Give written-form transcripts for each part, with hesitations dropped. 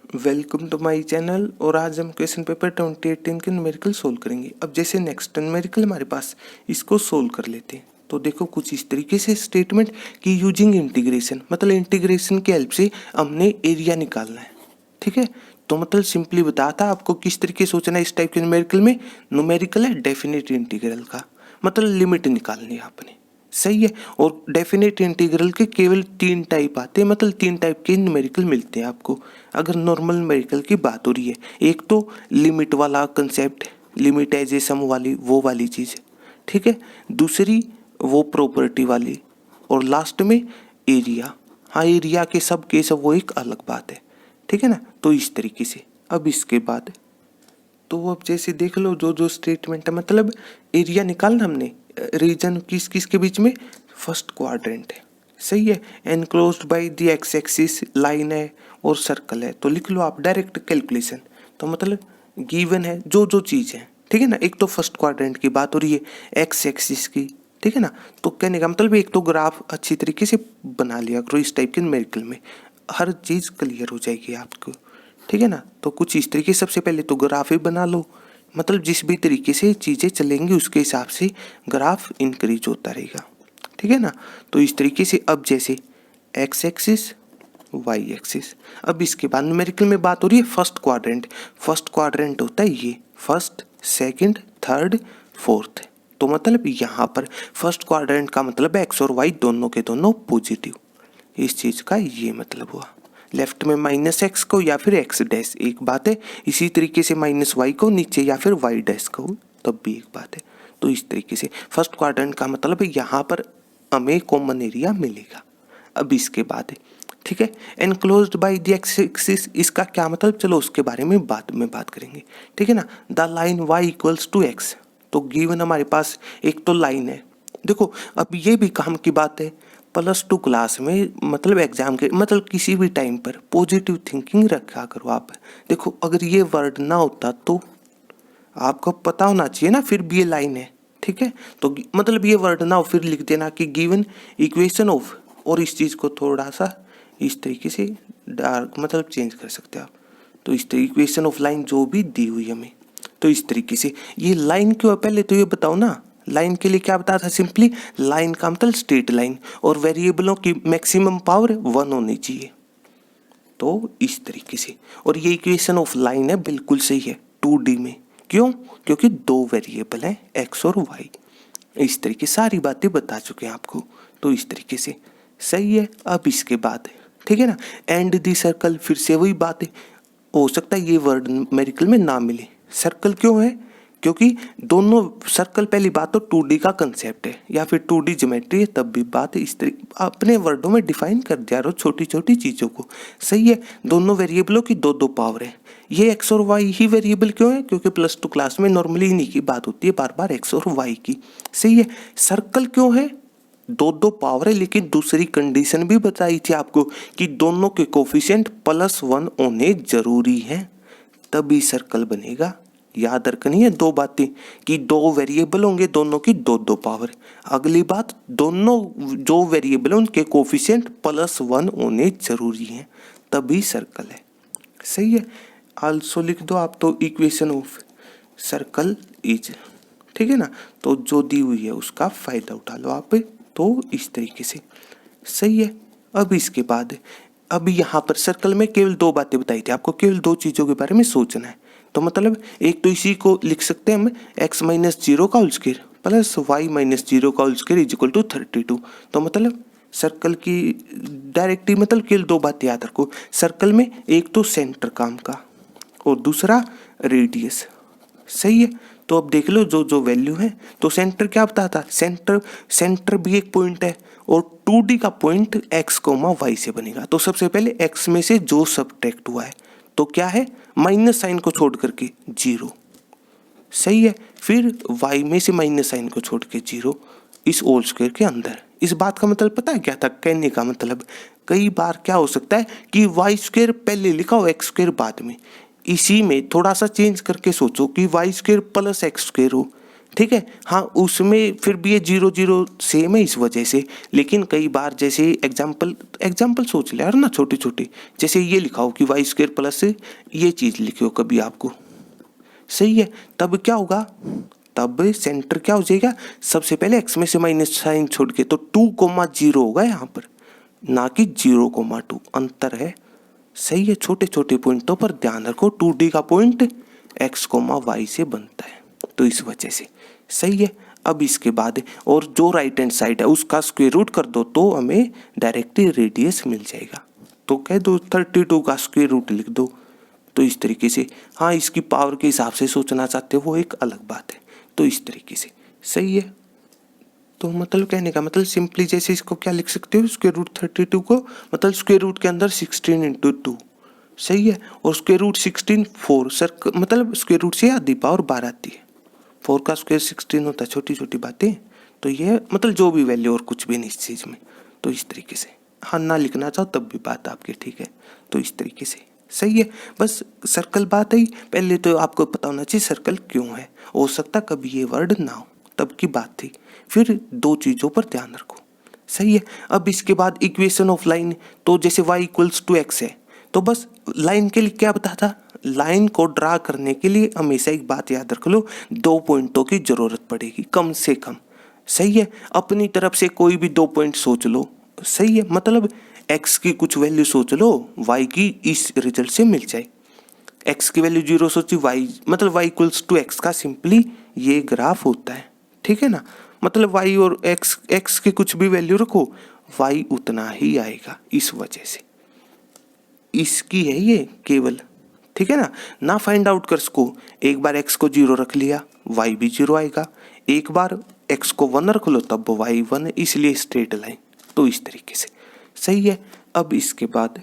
Welcome to my channel. और आज हम क्वेश्चन पेपर 2018 के न्यूमेरिकल सोल्व करेंगे। अब जैसे नेक्स्ट न्यूमेरिकल हमारे पास, इसको सोल्व कर लेते हैं। तो देखो कुछ इस तरीके से स्टेटमेंट कि यूजिंग इंटीग्रेशन, मतलब इंटीग्रेशन की हेल्प से हमने एरिया निकालना है। ठीक है, तो मतलब सिंपली बताया था आपको किस तरीके से सोचना है इस टाइप के न्यूमेरिकल में। न्यूमेरिकल है डेफिनेट इंटीग्रल का, मतलब लिमिट निकालनी है आपने। सही है। और डेफिनेट इंटीग्रल के केवल 3 टाइप आते हैं, मतलब 3 टाइप के न्यूमेरिकल मिलते हैं आपको अगर नॉर्मल न्यूमेरिकल की बात हो रही है। एक तो लिमिट वाला कंसेप्ट, लिमिट एज ए सम वाली, वो वाली चीज़। ठीक है। दूसरी वो प्रॉपर्टी वाली, और लास्ट में एरिया। हाँ, एरिया के सब केस वो एक अलग बात है। ठीक है ना। तो इस तरीके से अब इसके बाद तो अब जैसे देख लो जो जो स्टेटमेंट है, मतलब एरिया निकालना हमने रीजन किस किस के बीच में, फर्स्ट क्वाड्रेंट है। सही है। Enclosed by the x axis line है और सर्कल है, तो लिख लो आप डायरेक्ट कैलकुलेशन। तो मतलब गिवन है जो जो चीज़ है। ठीक है ना। एक तो फर्स्ट क्वाड्रेंट की बात हो रही है, एक्स एक्सिस की। ठीक है ना। तो कहने का मतलब एक तो ग्राफ अच्छी तरीके से बना लिया करो इस टाइप के न्यूमेरिकल में, हर चीज़ क्लियर हो जाएगी आपको। ठीक है ना। तो कुछ इस तरीके सबसे पहले तो ग्राफ ही बना लो, मतलब जिस भी तरीके से चीज़ें चलेंगी उसके हिसाब से ग्राफ इंक्रीज होता रहेगा। ठीक है ना। तो इस तरीके से अब जैसे एक्स एक्सिस वाई एक्सिस। अब इसके बाद न्यूमेरिकल में बात हो रही है फर्स्ट क्वाड्रेंट। फर्स्ट क्वाड्रेंट होता है ये, फर्स्ट सेकंड थर्ड फोर्थ। तो मतलब यहाँ पर फर्स्ट क्वाड्रेंट का मतलब एक्स और वाई दोनों के दोनों पॉजिटिव। इस चीज़ का ये मतलब हुआ। लेफ्ट में माइनस एक्स को या फिर एक्स डैश एक बात है, इसी तरीके से माइनस वाई को नीचे या फिर वाई डैश को तब भी एक बात है। तो इस तरीके से फर्स्ट क्वाड्रेंट का मतलब है यहाँ पर हमें कॉमन एरिया मिलेगा। अब इसके बाद है, ठीक है, enclosed by the x axis, इसका क्या मतलब, चलो उसके बारे में बाद में बात करेंगे। ठीक है ना। The line y equals to x, तो गिवन हमारे पास एक तो लाइन है। देखो अब ये भी काम की बात है, +2 क्लास में मतलब एग्जाम के मतलब किसी भी टाइम पर पॉजिटिव थिंकिंग रखा करो आप। देखो अगर ये वर्ड ना होता तो आपको पता होना चाहिए ना, फिर भी ये लाइन है। ठीक है। तो मतलब ये वर्ड ना हो फिर लिख देना कि गिवन इक्वेशन ऑफ, और इस चीज़ को थोड़ा सा इस तरीके से डार्क मतलब चेंज कर सकते हो आप। तो इस तरीके इक्वेशन ऑफ लाइन जो भी दी हुई हमें, तो इस तरीके से ये लाइन क्यों है पहले तो ये बताओ ना। लाइन के लिए क्या बताया था, सिंपली लाइन का मतलब स्ट्रेट लाइन, और वेरिएबलों की मैक्सिमम पावर 1 होनी चाहिए। तो इस तरीके से, और ये इक्वेशन ऑफ लाइन है बिल्कुल सही है 2D में। क्यों? क्योंकि 2 वेरिएबल हैं एक्स और वाई। इस तरीके सारी बातें बता चुके हैं आपको। तो इस तरीके से सही है। अब इसके बाद ठीक है ना, एंड दी सर्कल, फिर से वही बात है। हो सकता है ये वर्ड मेरिकल में ना मिले। सर्कल क्यों है? क्योंकि दोनों सर्कल, पहली बात तो 2D का कंसेप्ट है या फिर 2D ज्योमेट्री है, तब भी बात इस तरीके अपने वर्डों में डिफाइन कर दिया रहो छोटी छोटी चीज़ों को। सही है। दोनों वेरिएबलों की 2 पावर है। ये एक्स और वाई ही वेरिएबल क्यों है? क्योंकि +2 क्लास में नॉर्मली इन्हीं की बात होती है बार बार, एक्स और वाई की। सही है। सर्कल क्यों है? 2 पावर है, लेकिन दूसरी कंडीशन भी बताई थी आपको कि दोनों के कोफिशिएंट +1 होने जरूरी हैं, तभी सर्कल बनेगा। याद रखनी है 2 बातें कि 2 वेरिएबल होंगे, दोनों की 2 पावर। अगली बात, दोनों जो वेरिएबल है उनके कोफिशिएंट +1 होने जरूरी हैं, तभी सर्कल है। सही है। आल्सो लिख दो आप तो इक्वेशन ऑफ सर्कल इज, ठीक है ना। तो जो दी हुई है उसका फायदा उठा लो आप। तो इस तरीके से सही है। अब इसके बाद अब यहाँ पर सर्कल में केवल 2 बातें बताई थी आपको, केवल 2 चीज़ों के बारे में सोचना है। तो मतलब एक तो इसी को लिख सकते हैं हम, x-0 का होल स्क्वायर प्लस y-0 का whole square is equal to 32। तो मतलब सर्कल की डायरेक्टली मतलब केवल 2 बातें याद रखो सर्कल में, एक तो सेंटर काम का और दूसरा रेडियस। सही है। तो अब देख लो जो जो वैल्यू है, तो सेंटर क्या बताता, सेंटर भी एक पॉइंट है, और 2D का पॉइंट x, y से बनेगा। तो सबसे पहले x में से जो सब्ट्रैक्ट हुआ है तो क्या है, माइनस साइन को छोड़ करके 0। सही है। फिर y में से माइनस साइन को छोड़ के 0 इस होल स्क्वायर के अंदर। इस बात का मतलब पता है क्या था, कहने का मतलब कई बार क्या हो सकता है कि y² पहले लिखा हो x² बाद में। इसी में थोड़ा सा चेंज करके सोचो कि y² + x² हो, ठीक है। हाँ, उसमें फिर भी ये 0 0 सेम है इस वजह से। लेकिन कई बार जैसे एग्जाम्पल सोच ले यार ना, छोटे छोटे, जैसे ये लिखा हो कि वाई स्क्वायर प्लस ये चीज़ लिखी हो कभी आपको, सही है, तब क्या होगा, तब सेंटर क्या हो जाएगा, सबसे पहले एक्स में से माइनस साइन छोड़ के तो 2,0 होगा यहाँ पर, ना कि 0,2 अंतर है, सही है। छोटे छोटे पॉइंटों पर ध्यान रखो, 2D का पॉइंट x, y से बनता है, तो इस वजह से, सही है। अब इसके बाद और जो राइट हैंड साइड है उसका स्क्वायर रूट कर दो तो हमें डायरेक्टली रेडियस मिल जाएगा, तो कह दो 32 का स्क्वायर रूट लिख दो, तो इस तरीके से। हाँ, इसकी पावर के हिसाब से सोचना चाहते हो वो एक अलग बात है, तो इस तरीके से, सही है। तो मतलब कहने का मतलब सिंपली जैसे इसको क्या लिख सकते हो, स्क्वायर रूट 32 को मतलब स्क्वायर रूट के अंदर 16 इंटू 2, सही है। और स्क्वायर रूट 16 4 सर, मतलब स्क्वायर रूट से आधी पावर 12 आती है, 4 का स्क्वायर 16 होता है, छोटी छोटी बातें। तो ये मतलब जो भी वैल्यू और कुछ भी नहीं इस चीज़ में, तो इस तरीके से। हाँ, ना लिखना चाहो तब भी बात आपकी ठीक है, तो इस तरीके से, सही है। बस सर्कल बात आई, पहले तो आपको पता होना चाहिए सर्कल क्यों है, हो सकता कभी ये वर्ड ना हो, तब की बात थी। फिर दो चीज़ों पर ध्यान रखो, सही है। अब इसके बाद इक्वेशन ऑफ लाइन, तो जैसे y इक्वल्स टू एक्स है, तो बस लाइन के लिए क्या बता था, लाइन को ड्रा करने के लिए हमेशा एक बात याद रख लो, 2 पॉइंटों की जरूरत पड़ेगी कम से कम, सही है। अपनी तरफ से कोई भी 2 पॉइंट सोच लो, सही है, मतलब x की कुछ वैल्यू सोच लो, y की इस रिजल्ट से मिल जाए। x की वैल्यू 0 सोची, y मतलब y इक्वल्स टू एक्स का सिंपली ये ग्राफ होता है, ठीक है ना। मतलब y और x की कुछ भी वैल्यू रखो, y उतना ही आएगा, इस वजह से इसकी है ये केवल, ठीक है ना फाइंड आउट कर सको। एक बार x को 0 रख लिया, y भी 0 आएगा, एक बार x को 1 रख लो तब y 1 है, इसलिए स्ट्रेट लाइन, तो इस तरीके से, सही है। अब इसके बाद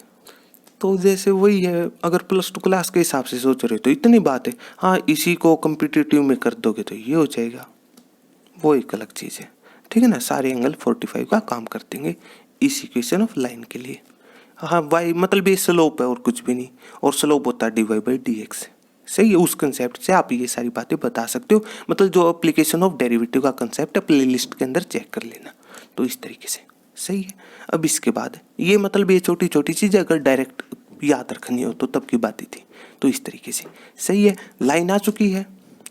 तो जैसे वही है, अगर +2 क्लास के हिसाब से सोच रहे हो तो इतनी बात है। हाँ, इसी को कम्पिटिटिव में कर दोगे तो ये हो जाएगा, वो एक अलग चीज़ है, ठीक है ना। सारे एंगल 45 का काम कर देंगे इस इक्वेशन ऑफ लाइन के लिए। हाँ, वाई मतलब ये स्लोप है और कुछ भी नहीं, और स्लोप होता है dy/dx, सही है। उस कंसेप्ट से आप ये सारी बातें बता सकते हो, मतलब जो एप्लीकेशन ऑफ डेरिवेटिव का कंसेप्ट है प्ले लिस्ट के अंदर चेक कर लेना, तो इस तरीके से, सही है। अब इसके बाद ये मतलब ये छोटी छोटी चीज़ अगर डायरेक्ट याद रखनी हो तो तब की बात ही थी, तो इस तरीके से, सही है। लाइन आ चुकी है।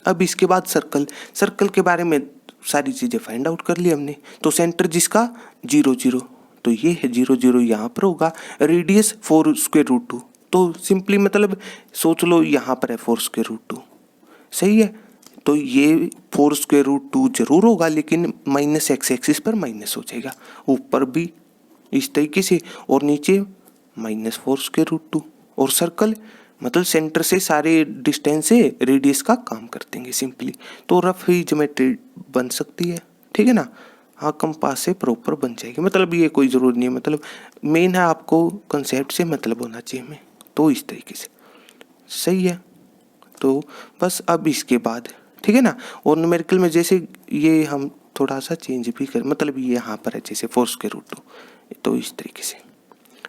अब इसके बाद सर्कल के बारे में सारी चीज़ें फाइंड आउट कर ली हमने, तो सेंटर जिसका 0 0, तो ये है 0 0 यहाँ पर होगा, रेडियस 4 स्क्वायर रूट 2, तो सिंपली मतलब सोच लो यहाँ पर है 4 स्क्वायर रूट 2, सही है। तो ये 4 स्क्वायर रूट 2 जरूर होगा, लेकिन माइनस एक्स एक्सिस पर माइनस हो जाएगा, ऊपर भी इस तरीके से और नीचे -4 स्क्वायर रूट 2, और सर्कल मतलब सेंटर से सारे डिस्टेंस से रेडियस का काम कर देंगे सिंपली, तो रफ ही ज्योमेट्री बन सकती है, ठीक है ना। हाँ, कंपास से प्रॉपर बन जाएगी, मतलब ये कोई ज़रूरी नहीं है, मतलब मेन है आपको कंसेप्ट से मतलब होना चाहिए हमें, तो इस तरीके से, सही है। तो बस अब इसके बाद, ठीक है ना, और न्यूमेरिकल में जैसे ये हम थोड़ा सा चेंज भी कर, मतलब ये यहाँ पर है जैसे 4 स्क्वायर रूट 2, तो इस तरीके से,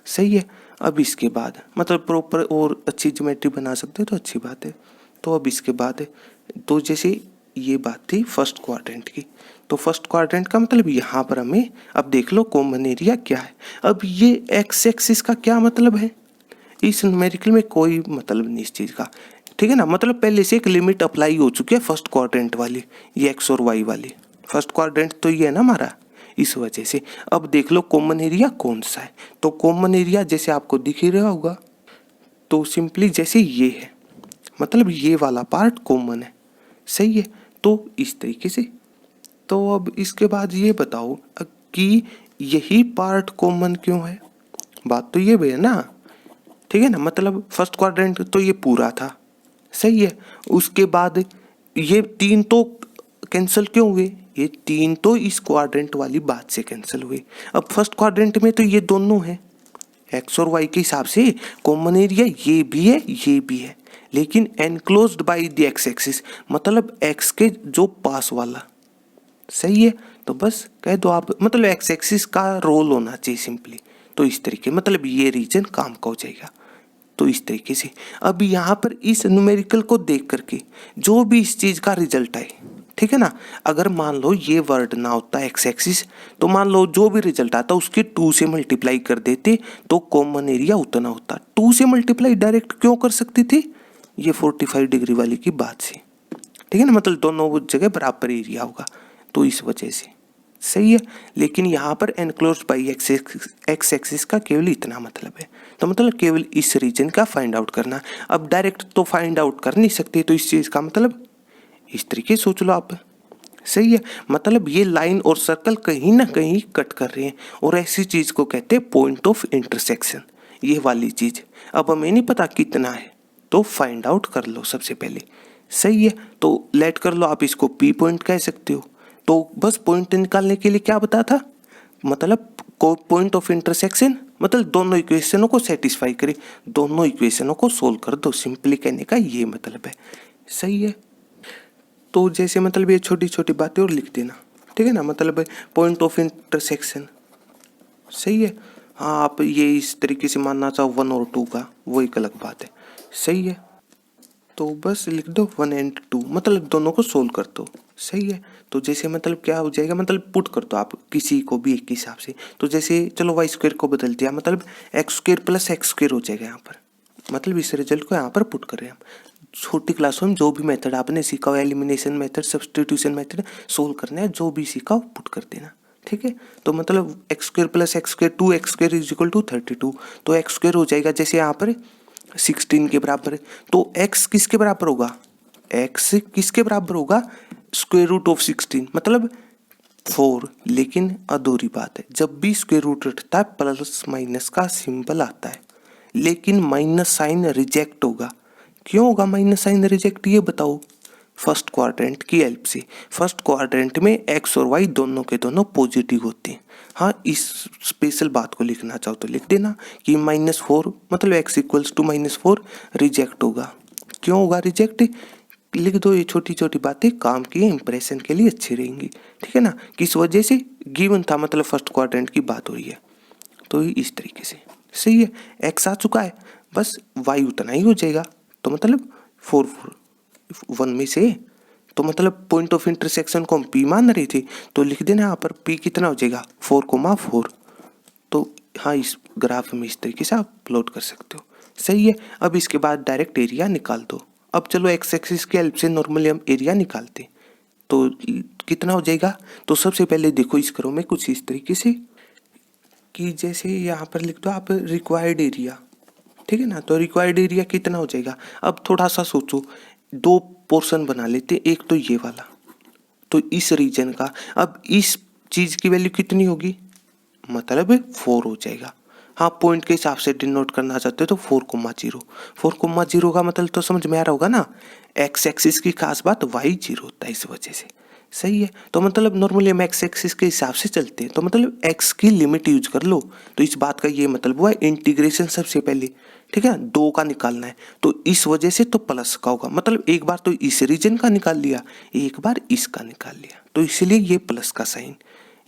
सही है। अब इसके बाद मतलब प्रॉपर और अच्छी ज्योमेट्री बना सकते हो तो अच्छी बात है। तो अब इसके बाद तो जैसे ये बात थी फर्स्ट क्वाड्रेंट की, तो फर्स्ट क्वाड्रेंट का मतलब यहाँ पर हमें अब देख लो कॉमन एरिया क्या है। अब ये एक्स एक्सिस का क्या मतलब है, इस न्यूमेरिकल में कोई मतलब नहीं इस चीज़ का, ठीक है ना। मतलब पहले से एक लिमिट अप्लाई हो चुकी है फर्स्ट क्वाड्रेंट वाली, ये एक्स और वाई वाली, फर्स्ट क्वाड्रेंट तो ये है ना हमारा, इस वजह से। अब देख लो कॉमन एरिया कौन सा है, तो कॉमन एरिया जैसे आपको दिख ही रहा होगा, तो सिंपली जैसे ये है, मतलब ये वाला पार्ट कॉमन है, सही है। तो इस तरीके से, तो अब इसके बाद ये बताओ कि यही पार्ट कॉमन क्यों है, बात तो ये भी है ना, ठीक है ना। मतलब फर्स्ट क्वाड्रेंट तो ये पूरा था, सही है। उसके बाद ये 3 तो कैंसिल क्यों हुए, ये 3 तो इस क्वाड्रेंट वाली बात से कैंसिल हुए। अब फर्स्ट क्वाड्रेंट में तो ये दोनों है, एक्स और वाई के हिसाब से कॉमन एरिया ये भी है ये भी है, लेकिन enclosed by the x axis, मतलब एक्स के जो पास वाला, सही है। तो बस कह दो आप, मतलब एक्स एक्सिस का रोल होना चाहिए सिंपली, तो इस तरीके मतलब ये रीजन काम का हो जाएगा, तो इस तरीके से। अब यहाँ पर इस न्यूमेरिकल को देख करके जो भी इस चीज़ का रिजल्ट आए, ठीक है ना। अगर मान लो ये वर्ड ना होता एक्स एक्सिस, तो मान लो जो भी रिजल्ट आता उसके 2 से मल्टीप्लाई कर देते तो कॉमन एरिया उतना होता। 2 से मल्टीप्लाई डायरेक्ट क्यों कर सकते थे, ये 45 डिग्री वाली की बात से, ठीक है ना, मतलब दोनों जगह बराबर एरिया होगा, तो इस वजह से सही है। लेकिन यहाँ पर एनक्लोज बाई एक्स एक्सिस का केवल इतना मतलब है, तो मतलब केवल इस रीजन का फाइंड आउट करना। अब डायरेक्ट तो फाइंड आउट कर नहीं सकते, तो इस चीज़ का मतलब इस तरीके सोच लो आप, सही है। मतलब ये लाइन और सर्कल कहीं ना कहीं कट कर रहे हैं, और ऐसी चीज़ को कहते हैं पॉइंट ऑफ इंटरसेक्शन, ये वाली चीज़। अब हमें नहीं पता कितना है, तो फाइंड आउट कर लो सबसे पहले, सही है। तो लेट कर लो, आप इसको पी पॉइंट कह सकते हो। तो बस पॉइंट निकालने के लिए क्या बता था, मतलब पॉइंट ऑफ इंटरसेक्शन, मतलब दोनों इक्वेशनों को सेटिस्फाई करे, दोनों इक्वेशनों को सोल्व कर दो, सिंपली कहने का ये मतलब है, सही है। तो जैसे मतलब ये छोटी छोटी बातें और लिख देना, ठीक है ना, मतलब पॉइंट ऑफ इंटरसेक्शन, सही है। हाँ, आप ये इस तरीके से मानना चाहो 1 और 2 का, वो एक अलग बात है, सही है। तो बस लिख दो 1 and 2, मतलब दोनों को सोल्व कर दो, सही है। तो जैसे मतलब क्या हो जाएगा, मतलब पुट कर दो आप किसी को भी एक हिसाब से। तो जैसे चलो वाई स्क्वायर को बदल दिया, मतलब x square plus x square हो जाएगा यहाँ पर, मतलब इस रिजल्ट को यहाँ पर पुट कर रहे हैं हम। छोटी क्लासों में जो भी मेथड आपने सीखा हो, elimination method, substitution method, solve करना है, जो भी सीखा हो पुट कर देना, ठीक है। तो मतलब x square plus x square 2x square is equal to 32, तो एक्स स्क्वायर हो जाएगा जैसे यहाँ पर 16 के बराबर है, तो x किसके बराबर होगा, x किसके बराबर होगा, स्क्वायर रूट ऑफ 16, मतलब 4। लेकिन अधूरी बात है, जब भी स्क्वायर रूट उठता है प्लस माइनस का सिंबल आता है, लेकिन माइनस साइन रिजेक्ट होगा। क्यों होगा माइनस साइन रिजेक्ट, ये बताओ। फर्स्ट क्वाड्रेंट की हेल्प से, फर्स्ट क्वाड्रेंट में एक्स और वाई दोनों के दोनों पॉजिटिव होते हैं। हाँ, इस स्पेशल बात को लिखना चाहो तो लिख देना कि -4 मतलब एक्स इक्वल्स टू -4 रिजेक्ट होगा। क्यों होगा रिजेक्ट, लिख दो। ये छोटी छोटी बातें काम की इंप्रेशन के लिए अच्छी रहेंगी, ठीक है ना। किस वजह से, गिवन था, मतलब फर्स्ट क्वाड्रेंट की बात हो रही है, तो इस तरीके से सही है। एक्स आ चुका है, बस वाई उतना ही हो जाएगा, तो मतलब 4 1 में से, तो मतलब पॉइंट ऑफ इंटरसेक्शन को हम पी मान रहे थे, तो लिख देना यहाँ पर पी कितना हो जाएगा 4,4। तो हाँ, इस ग्राफ में इस तरीके से आप प्लॉट कर सकते हो, सही है। अब इसके बाद डायरेक्ट एरिया निकाल दो। अब चलो एक्स एक्सिस की हेल्प से नॉर्मली हम एरिया निकालते, तो कितना हो जाएगा। तो सबसे पहले देखो इस करो में कुछ इस तरीके से कि जैसे यहाँ पर लिख दो आप रिक्वायर्ड एरिया, ठीक है ना। तो रिक्वायर्ड एरिया कितना हो जाएगा, अब थोड़ा सा सोचो, 2 पोर्शन बना लेते, एक तो ये वाला, तो इस रीजन का, अब इस चीज की वैल्यू कितनी होगी, मतलब 4 हो जाएगा। हाँ, पॉइंट के हिसाब से डिनोट करना चाहते हो तो 4,0, 4,0 का मतलब तो समझ में आ रहा होगा ना, एक्स एक्सिस की खास बात वाई 0 होता है, इस वजह से, सही है। तो मतलब नॉर्मली हम एक्स एक्सिस के हिसाब से चलते हैं, तो मतलब एक्स की लिमिट यूज कर लो। तो इस बात का ये मतलब हुआ इंटीग्रेशन सबसे पहले, ठीक है, 2 का निकालना है, तो इस वजह से तो प्लस का होगा, मतलब एक बार तो इस रीजन का निकाल लिया, एक बार इसका निकाल लिया, तो इसलिए ये प्लस का साइन।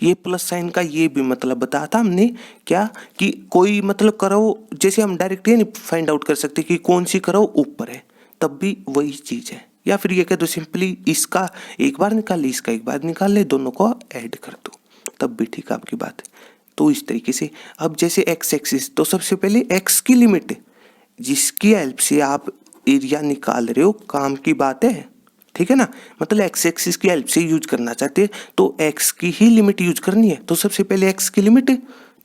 ये प्लस साइन का ये भी मतलब बताया था हमने क्या, कि कोई मतलब करो, जैसे हम डायरेक्ट ये नहीं फाइंड आउट कर सकते कि कौन सी करो ऊपर है, तब भी वही चीज है। या फिर ये कह दो सिंपली इसका एक बार निकाल ले, इसका एक बार निकाल ले, दोनों को ऐड कर दो, तब भी ठीक है आपकी बात। तो इस तरीके से अब जैसे एक्स एक्सिस, तो सबसे पहले एक्स की लिमिट जिसकी हेल्प से आप एरिया निकाल रहे हो, काम की बात है, ठीक है ना। मतलब एक्स एक्सिस की हेल्प से यूज करना चाहते हैं तो एक्स की ही लिमिट यूज करनी है। तो सबसे पहले एक्स की लिमिट,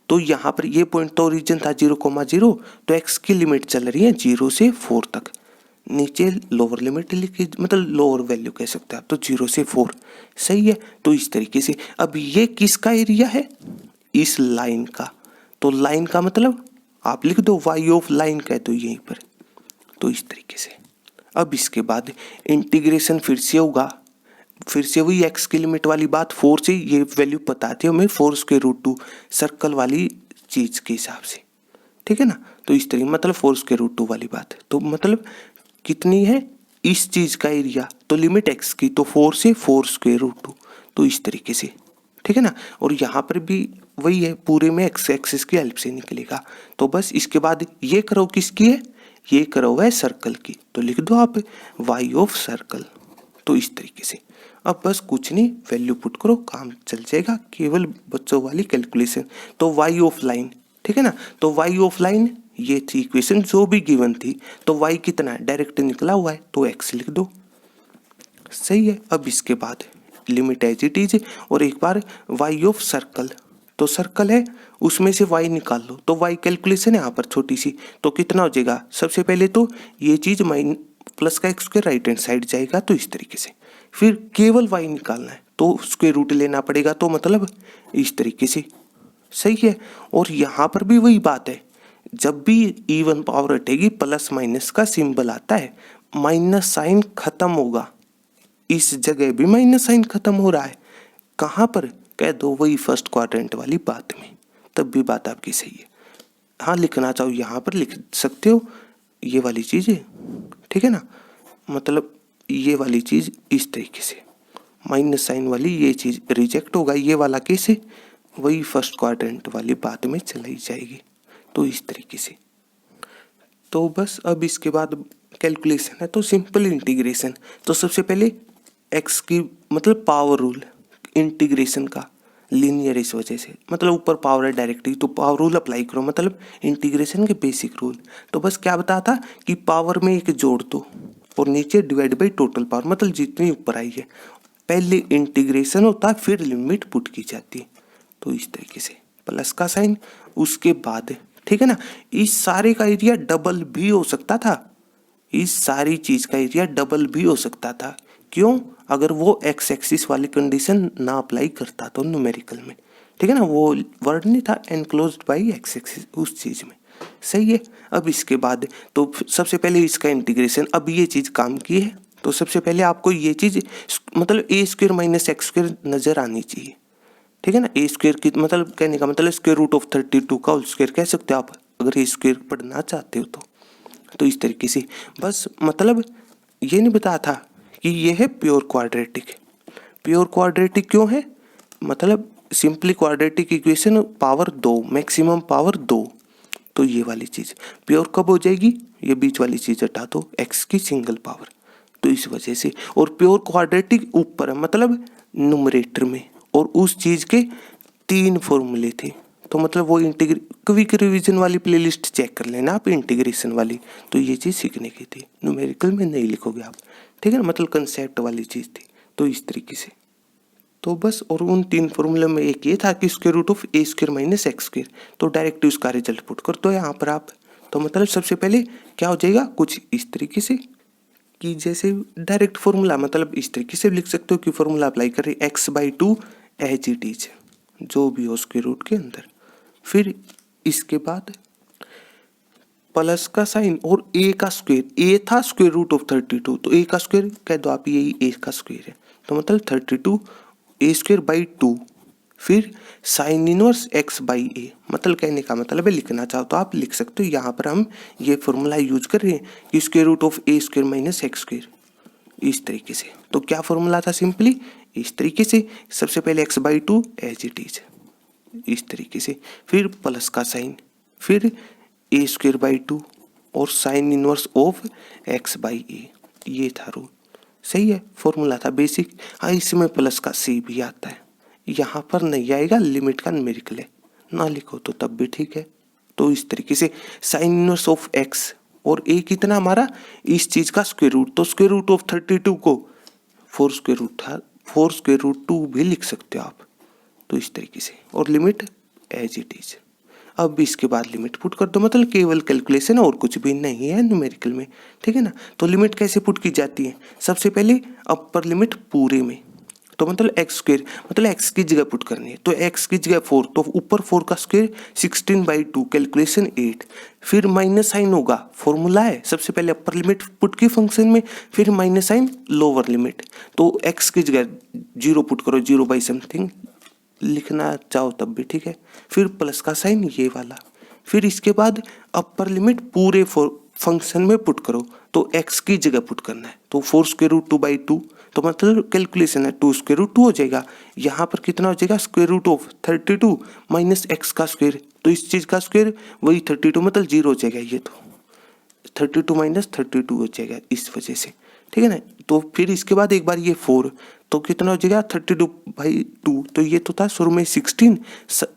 तो यहाँ पर ये पॉइंट तो ओरिजिन था 0,0, तो एक्स की लिमिट चल रही है 0 से 4 तक। नीचे लोअर लिमिट लिखी, मतलब लोअर वैल्यू कह सकते हैं आप, तो 0 से 4, सही है। तो इस तरीके से अब ये किसका एरिया है, इस लाइन का। तो लाइन का मतलब आप लिख दो वाई ऑफ लाइन कह दो यहीं पर, तो इस तरीके से। अब इसके बाद इंटीग्रेशन फिर से होगा, फिर से वही एक्स की लिमिट वाली बात, 4 से ये वैल्यू बताती है हमें 4√2 सर्कल वाली चीज के हिसाब से, ठीक है ना। तो इस तरीके मतलब 4√2 वाली बात है, तो मतलब कितनी है इस चीज का एरिया, तो लिमिट एक्स की, तो 4 से 4√2, तो इस तरीके से, ठीक है ना। और यहाँ पर भी वही है, पूरे में एक्स एक्सिस की हेल्प से निकलेगा। तो बस इसके बाद ये करो किसकी है, ये करो है सर्कल की, तो लिख दो आप वाई ऑफ सर्कल, तो इस तरीके से। अब बस कुछ नहीं, वैल्यू पुट करो, काम चल जाएगा, केवल बच्चों वाली कैलकुलेशन। तो वाई ऑफ लाइन, ठीक है ना, तो वाई ऑफ लाइन ये थी इक्वेशन जो भी गिवन थी, तो वाई कितना है डायरेक्ट निकला हुआ है तो एक्स लिख दो, सही है। अब इसके बाद लिमिट एज इट इज, और एक बार वाई ऑफ सर्कल, तो सर्कल है उसमें से y निकाल लो, तो y कैलकुलेशन है यहाँ पर छोटी सी, तो कितना हो जाएगा, सबसे पहले तो ये चीज माइन प्लस का x square right hand side जाएगा, तो इस तरीके से। फिर केवल y निकालना है तो स्क्वायर रूट लेना पड़ेगा, तो मतलब इस तरीके से, सही है। और यहाँ पर भी वही बात है, जब भी इवन पावर हटेगी प्लस माइनस का सिंबल आता है, माइनस साइन खत्म होगा, इस जगह भी माइनस साइन खत्म हो रहा है, कहाँ पर, कह दो वही फर्स्ट क्वाड्रेंट वाली बात में, तब भी बात आपकी सही है। हाँ लिखना चाहो यहाँ पर लिख सकते हो ये वाली चीज़ है, ठीक है ना, मतलब ये वाली चीज़ इस तरीके से, माइनस साइन वाली ये चीज़ रिजेक्ट होगा, ये वाला केस है वही फर्स्ट क्वाड्रेंट वाली बात में चलाई जाएगी, तो इस तरीके से। तो बस अब इसके बाद कैलकुलेशन है, तो सिंपल इंटीग्रेशन, तो सबसे पहले एक्स की मतलब पावर रूल इंटीग्रेशन का लीनियर, इस वजह से मतलब ऊपर पावर है डायरेक्टली, तो पावर रूल अप्लाई करो, मतलब इंटीग्रेशन के बेसिक रूल। तो बस क्या बताता कि पावर में एक जोड़ दो और नीचे डिवाइड बाई टोटल पावर, मतलब जितनी ऊपर आई है, पहले इंटीग्रेशन होता है फिर लिमिट पुट की जाती है, तो इस तरीके से प्लस का साइन, उसके बाद ठीक है ना, इस सारे का एरिया डबल भी हो सकता था, इस सारी चीज का एरिया डबल भी हो सकता था, क्यों, अगर वो एक्स एक्सिस वाली कंडीशन ना अप्लाई करता तो न्यूमेरिकल में, ठीक है ना, वो वर्ड नहीं था एनक्लोज्ड बाय एक्स एक्सिस उस चीज में, सही है। अब इसके बाद तो सबसे पहले इसका इंटीग्रेशन, अब ये चीज काम की है, तो सबसे पहले आपको ये चीज मतलब ए स्क्वायर माइनस एक्स स्क्वायर नजर आनी चाहिए, ठीक है ना, ए स्क्वायर की मतलब कहने का मतलब स्क्वायर रूट ऑफ 32 का होल स्क्वायर कह सकते हो आप, अगर ए स्क्वायर पढ़ना चाहते हो तो इस तरीके से। बस मतलब ये नहीं बताया था कि ये है प्योर क्वाड्रेटिक, प्योर क्वाड्रेटिक क्यों है, मतलब simply quadratic equation power 2, maximum power 2, तो ये वाली चीज़ प्योर कब हो जाएगी, ये बीच वाली चीज़ हटा दो, एक्स की सिंगल पावर, तो इस वजह से। और प्योर क्वाड्रेटिक ऊपर है मतलब न्यूमरेटर में, और उस चीज़ के 3 फॉर्मूले थे, तो मतलब वो क्विक रिवीजन वाली प्लेलिस्ट चेक कर लेना आप, इंटीग्रेशन वाली, तो ये चीज़ सीखने की थी, न्यूमेरिकल में नहीं लिखोगे आप, ठीक है ना, मतलब कंसेप्ट वाली चीज़ थी, तो इस तरीके से। तो बस, और उन 3 फॉर्मूले में एक ये था कि square root of a square minus x square, तो डायरेक्ट उसका रिजल्ट पुट कर दो यहाँ पर आप, तो मतलब सबसे पहले क्या हो जाएगा कुछ इस तरीके से कि जैसे डायरेक्ट फॉर्मूला, मतलब इस तरीके से लिख सकते हो कि फॉर्मूला अप्लाई कर रहे x/2 एज इट इज, जो भी हो स्क्वायर रूट के अंदर, फिर इसके बाद प्लस का साइन और ए का स्क्वायर, ए था स्क्वायर रूट ऑफ 32, तो ए का स्क्वायर कह दो आप, यही ए का स्क्वायर है, तो मतलब 32 ए स्क्वायर बाई 2, फिर साइन इनवर्स एक्स बाई ए, मतलब कहने का मतलब है लिखना चाहो तो आप लिख सकते हो, यहाँ पर हम ये फॉर्मूला यूज कर रहे हैं कि square root of a square minus x square, इस तरीके से। तो क्या फॉर्मूला था, सिंपली इस तरीके से, सबसे पहले x/2 एज इट इज, इस तरीके से, फिर प्लस का साइन, फिर ए स्क्वायर बाई 2 और sine inverse of x by a, ये था रूल, सही है, फॉर्मूला था बेसिक। हाँ इसमें प्लस का सी भी आता है, यहाँ पर नहीं आएगा, लिमिट का न्यूमेरिकल है, ना लिखो तो तब भी ठीक है। तो इस तरीके से साइन इनवर्स ऑफ एक्स और ए कितना हमारा इस चीज का स्क्वायर रूट, तो स्क्वायर रूट ऑफ 32 को 4 स्क्वायर रूट था, 4 स्क्वायर रूट 2 भी लिख सकते हो आप, तो इस तरीके से, और लिमिट एज इट इज। अब इसके बाद लिमिट पुट कर दो, मतलब केवल कैलकुलेशन और कुछ भी नहीं है न्यूमेरिकल में, ठीक है ना। तो लिमिट कैसे पुट की जाती है, सबसे पहले अपर लिमिट पूरे में, तो मतलब एक्स स्क्वायर, मतलब एक्स की जगह पुट करनी है, तो एक्स की जगह 4, तो ऊपर 4 का स्क्वायर 16/2 कैलकुलेशन 8, फिर माइनस साइन होगा, फॉर्मूला है, सबसे पहले अपर लिमिट पुट की फंक्शन में, फिर माइनस साइन लोअर लिमिट, तो एक्स की जगह 0 पुट करो, 0/समथिंग लिखना चाहो तब भी ठीक है, फिर प्लस का साइन ये वाला, फिर इसके बाद अपर लिमिट पूरे फंक्शन में पुट करो, तो एक्स की जगह पुट करना है, तो 4 स्क्वायर रूट 2/2, तो मतलब कैलकुलेशन है 2 स्क्वायर रूट 2 हो जाएगा, यहाँ पर कितना हो जाएगा square root of 32 minus x का स्क्वायर, तो इस चीज का स्क्वायर वही 32, मतलब 0 हो जाएगा ये, तो 32 माइनस 32 हो जाएगा इस वजह से, ठीक है ना। तो फिर इसके बाद एक बार ये 4, तो कितना हो जाएगा 32/2। तो ये तो था शुरू में 16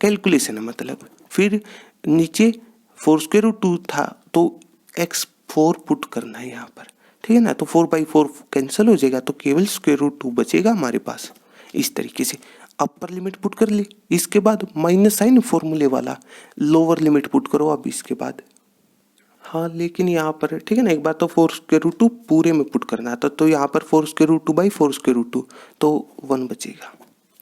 कैलकुलेशन है मतलब। फिर नीचे 4√2 था तो x4 पुट करना है यहाँ पर, ठीक है ना। तो 4/4 कैंसिल हो जाएगा तो केवल √2 बचेगा हमारे पास। इस तरीके से अपर लिमिट पुट कर ली। इसके बाद माइनस साइन फॉर्मूले वाला लोअर लिमिट पुट करो अब इसके बाद। हाँ लेकिन यहाँ पर ठीक है ना, एक बार तो 4√2 पूरे में पुट करना था, तो यहाँ पर 4√2/4√2 तो 1 बचेगा,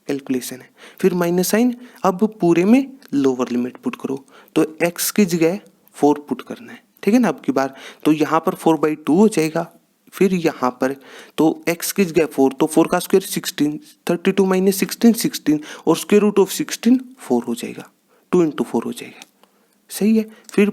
कैलकुलेशन है। फिर माइनस साइन, अब पूरे में लोअर लिमिट पुट करो, तो x की जगह 4 पुट करना है, ठीक है ना। अब की बार तो यहाँ पर 4/2 हो जाएगा। फिर यहाँ पर तो x की जगह 4, तो 4 का स्क्वायर 16, 32 माइनस 16 16, और √16 4 हो जाएगा, 2 × 4 हो जाएगा, सही है। फिर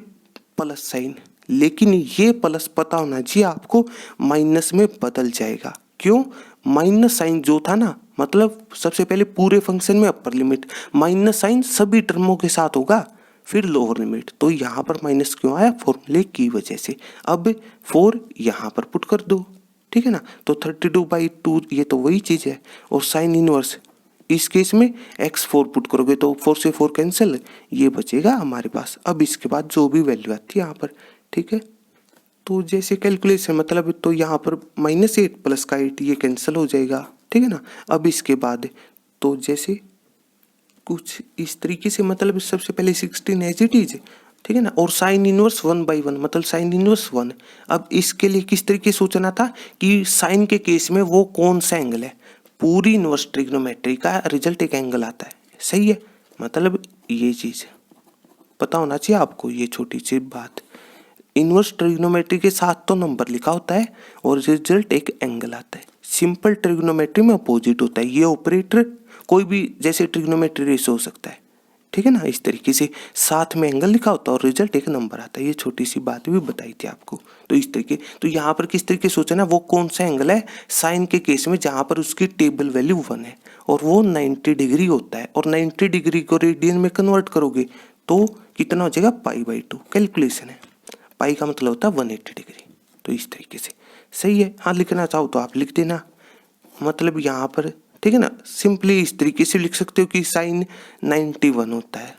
प्लस साइन, लेकिन ये प्लस पता होना चाहिए आपको माइनस में बदल जाएगा। क्यों? माइनस साइन जो था ना, मतलब सबसे पहले पूरे फंक्शन में अपर लिमिट, माइनस साइन सभी टर्मों के साथ होगा, फिर लोअर लिमिट। तो यहाँ पर माइनस क्यों आया? फॉर्मूले की वजह से। अब 4 यहाँ पर पुट कर दो, ठीक है ना। तो 32/2 ये तो वही चीज़ है। और साइन इनवर्स, इस केस में x4 पुट करोगे तो 4 से 4 कैंसिल, ये बचेगा हमारे पास। अब इसके बाद जो भी वैल्यू आती है यहाँ पर, ठीक है। तो जैसे कैलकुलेशन मतलब, तो यहाँ पर -8 प्लस का 8 ये कैंसिल हो जाएगा, ठीक है ना। अब इसके बाद तो जैसे कुछ इस तरीके से, मतलब सबसे पहले 16 एज इट इज, ठीक है ना। और साइन इनवर्स 1/1, मतलब साइन इनवर्स 1। अब इसके लिए किस तरीके सोचना था कि साइन के केस में वो कौन सा एंगल है, पूरी इनवर्स ट्रिग्नोमेट्री का रिजल्ट एक एंगल आता है, सही है। मतलब ये चीज पता होना चाहिए आपको, ये छोटी सी बात। इनवर्स ट्रिग्नोमेट्री के साथ तो नंबर लिखा होता है और रिजल्ट एक एंगल आता है। सिंपल ट्रिग्नोमेट्री में अपोजिट होता है। ये ऑपरेटर कोई भी जैसे ट्रिग्नोमेट्री रेशो हो सकता है, ठीक है ना। इस तरीके से साथ में एंगल लिखा होता है और रिजल्ट एक नंबर आता है। ये छोटी सी बात भी बताई थी आपको। तो इस तरीके, तो यहाँ पर किस तरीके सोचना, वो कौन सा एंगल है साइन के केस में जहाँ पर उसकी टेबल वैल्यू 1 है और वो 90 डिग्री होता है। और 90 डिग्री को रेडियन में कन्वर्ट करोगे तो कितना हो जाएगा, π/2 कैलकुलेशन है। पाई का मतलब होता है 180 डिग्री। तो इस तरीके से सही है। हाँ लिखना चाहो तो आप लिख देना, मतलब यहाँ पर, ठीक है ना। सिंपली इस तरीके से लिख सकते हो कि साइन 91 होता है,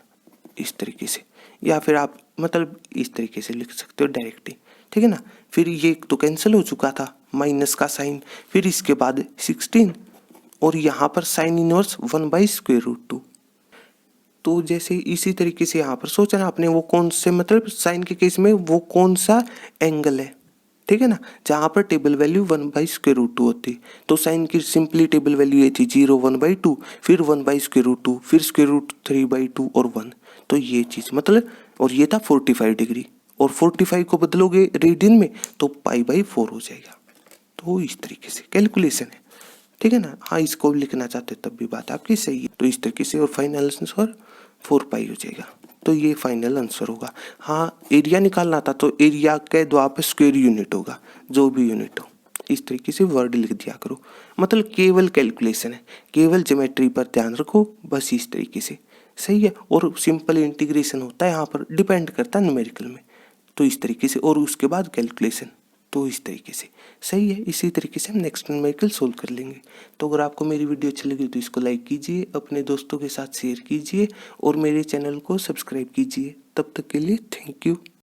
इस तरीके से। या फिर आप मतलब इस तरीके से लिख सकते हो डायरेक्टली, ठीक है ना। फिर ये तो कैंसिल हो चुका था माइनस का साइन। फिर इसके बाद 16 और यहाँ पर साइन इनवर्स 1/√2। तो जैसे इसी तरीके से यहाँ पर सोचना आपने, वो कौन से, मतलब साइन के केस में वो कौन सा एंगल है, ठीक है ना, जहाँ पर टेबल वैल्यू 1/√2 होती। तो साइन की सिंपली टेबल वैल्यू ये थी 0, 1/2, फिर 1/√2, फिर √3/2 और 1। तो ये चीज़ मतलब, और ये था 45 डिग्री, और 45 को बदलोगे रेडियन में तो π/4 हो जाएगा। तो इस तरीके से कैलकुलेशन है, ठीक है ना। हाँ इसको लिखना चाहते तब भी बात आपकी सही है। तो इस तरीके से, और फाइनल आंसर 4π हो जाएगा। तो ये फाइनल आंसर होगा। हाँ एरिया निकालना था तो एरिया के द्वारा पे स्क्वायर यूनिट होगा, जो भी यूनिट हो। इस तरीके से वर्ड लिख दिया करो, मतलब केवल कैलकुलेशन है, केवल ज्योमेट्री पर ध्यान रखो, बस इस तरीके से सही है। और सिंपल इंटीग्रेशन होता है यहाँ पर, डिपेंड करता है न्यूमेरिकल में। तो इस तरीके से, और उसके बाद कैलकुलेशन, तो इस तरीके से सही है। इसी तरीके से हम नेक्स्ट न्यूमेरिकल सोल्व कर लेंगे। तो अगर आपको मेरी वीडियो अच्छी लगी तो इसको लाइक कीजिए, अपने दोस्तों के साथ शेयर कीजिए और मेरे चैनल को सब्सक्राइब कीजिए। तब तक के लिए थैंक यू।